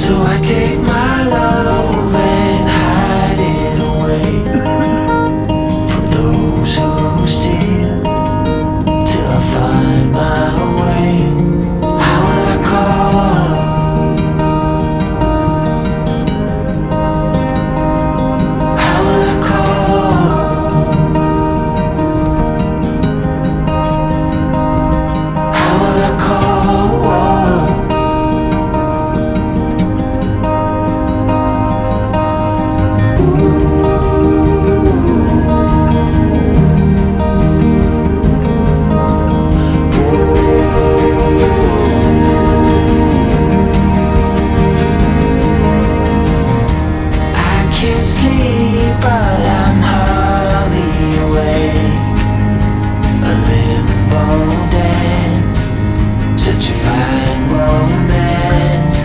So I take my love and hide it away from those who steal till I find my way. How will I call? How will I call? How will I call? Can't sleep, but I'm hardly awake. A limbo dance, such a fine romance.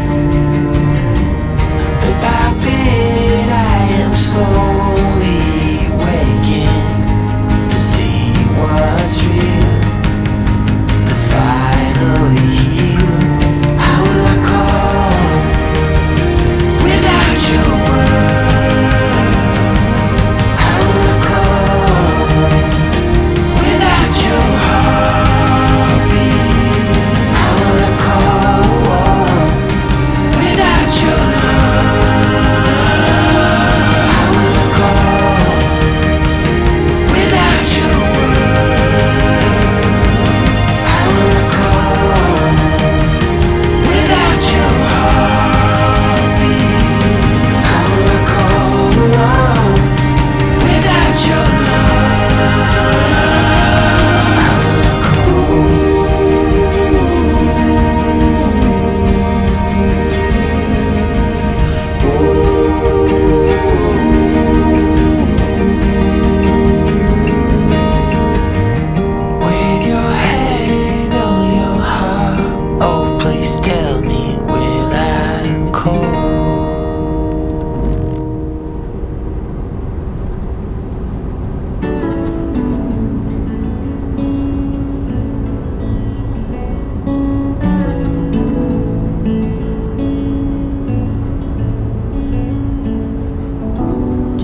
Bit by bit, I am slowly waking to see what's real, to finally heal. How will I call without your word?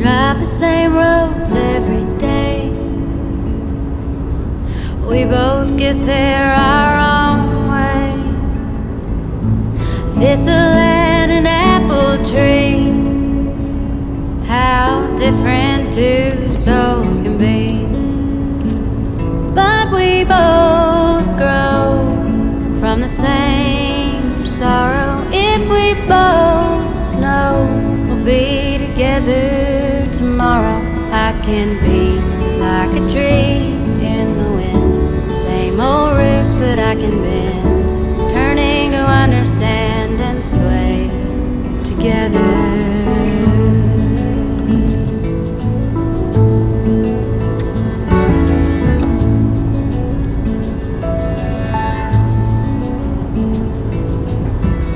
Drive the same roads every day. We both get there our own way. Thistle and an apple tree. How different two souls can be. But we both grow from the same sorrow. If we both know we'll be together tomorrow, I can be like a tree in the wind. Same old roots, but I can bend, turning to understand and sway together.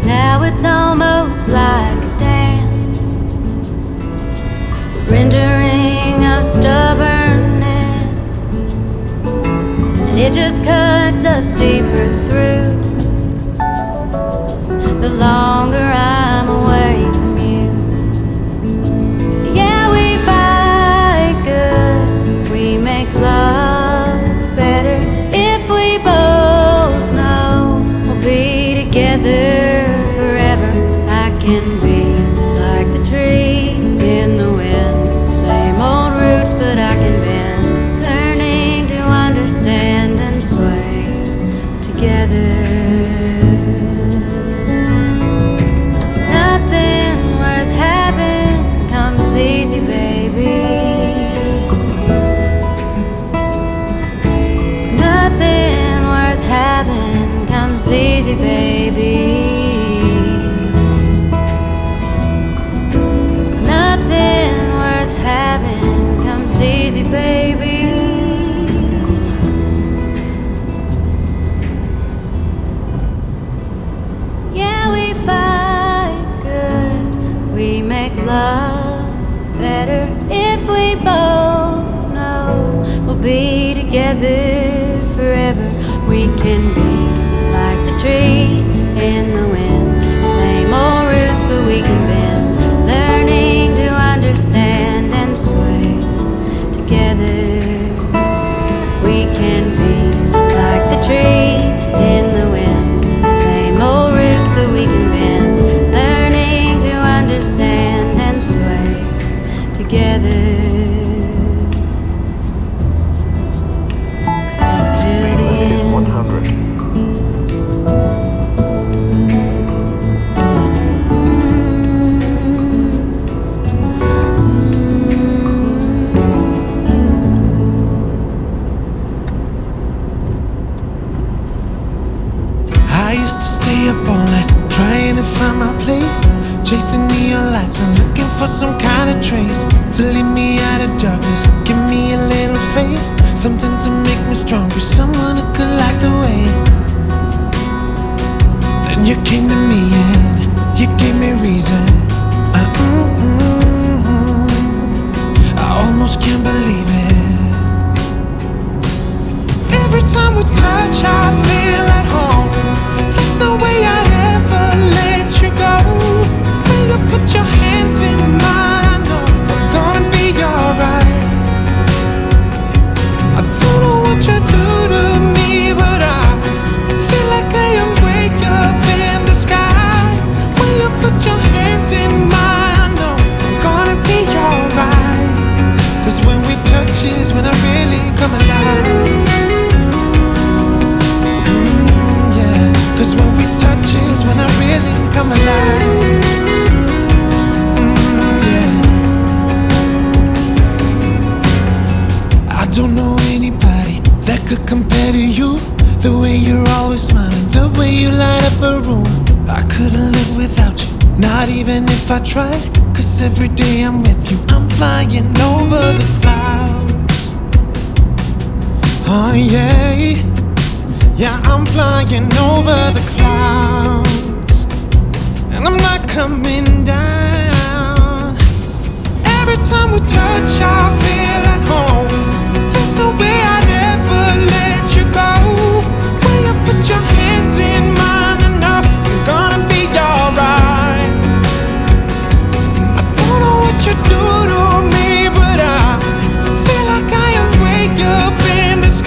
Now it's almost like a dance, the rendering of stubbornness, and it just cuts us deeper through the longer I'm away from you. Yeah, we fight good, we make love better if we both know we'll be together forever. I can be like the tree in the wind, same old roots, but I can bend, learning to understand and sway together. Nothing worth having comes easy, baby. Nothing worth having comes easy, baby. Nothing worth having comes easy, baby. Yeah, we fight good, we make love better if we both know we'll be together forever. We can be like the trees in the wind, same old roots, but signs and looking for some kind of trace to lead me out of darkness. Give me a little faith, something to make me stronger, someone who could light the way. Then you came to me and you gave me reason. I almost can't believe it. Every time we touch, I feel at home. There's no way I'd ever let you go. When you put your hands in mine, I know we're gonna be alright. I don't know what you do to me, but I feel like I am way up in the sky. When you put your hands in mine, I know we're gonna be alright. 'Cause when we touch is when I really come alive. Yeah, 'cause when we touch is when I really come alive. Yeah. I don't know anybody that could compare to you. The way you're always smiling, the way you light up a room. I couldn't live without you, not even if I tried. 'Cause every day I'm with you, I'm flying over the clouds. Oh yeah, yeah, I'm flying over the clouds. And I'm not coming down. Every time we touch, I feel at home.